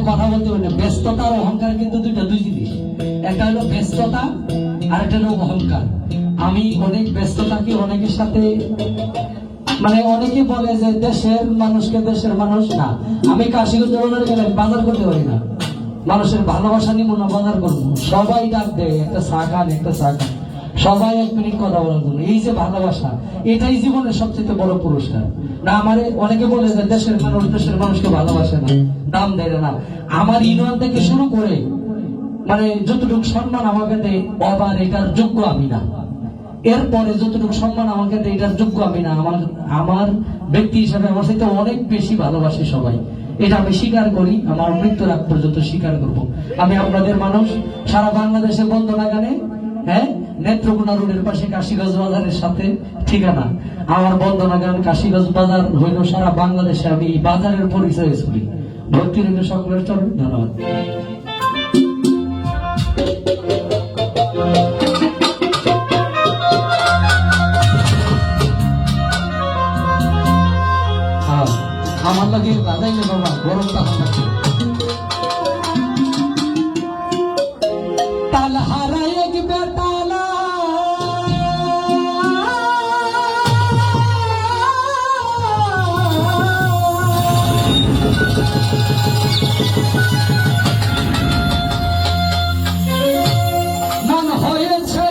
কথা বলতে পারি না। ব্যস্ততা আর অহংকার কিন্তু দুই জিনিস। একটা হলো ব্যস্ততা আর একটা হলো অহংকার। আমি অনেক ব্যস্ততাকে অনেকের সাথে মানে অনেকে বলে যে দেশের মানুষকে দেশের মানুষ না। আমি কাশীগঞ্জ গেলে বাজার করতে পারি না, মানুষের ভালোবাসা নিব না, বাজার করবো। সবাই ডাক দেয় একটা চা খান, একটা চা খান, সবাই 1 মিনিট কথা বলার জন্য। এই যে ভালোবাসা, এটাই জীবনের সবচেয়ে বড় পুরস্কার। না আমারে অনেকে বলে যে দেশের মানুষ দেশের মানুষকে ভালোবাসে না, দাম দেয় না। আমার ইউনিয়ন থেকে শুরু করে মানে যতটুকু সম্মান আমাকে দেয়, আবার এটার যোগ্য আমি না। এরপরে যতটুকু সম্মান আমাকে দেয়, এটার যোগ্য আমি না। আমার ব্যক্তি হিসাবে আমার সাথে অনেক বেশি ভালোবাসি সবাই। এটা আমি স্বীকার করি, আমার মৃত্যুর আগ পর্যন্ত স্বীকার করব। আমি আপনাদের মানুষ, সারা বাংলাদেশে বন্দনা গানে, হ্যাঁ, নেত্রকোনা রোডের পাশে কাশীগঞ্জ বাজারের সাথে ঠিকানা। আমার বন্দনা গান কাশীগঞ্জ বাজার হইল সারা বাংলাদেশে আমি এই বাজারের পরিচয় করি। ভক্তি রইল সকলের চরণে। ধন্যবাদ। আমার লাগে বাজাইলে বাবা গরম তখন লাগছে। তাল হারাই এক বেতালা মন হয়েছে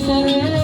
রে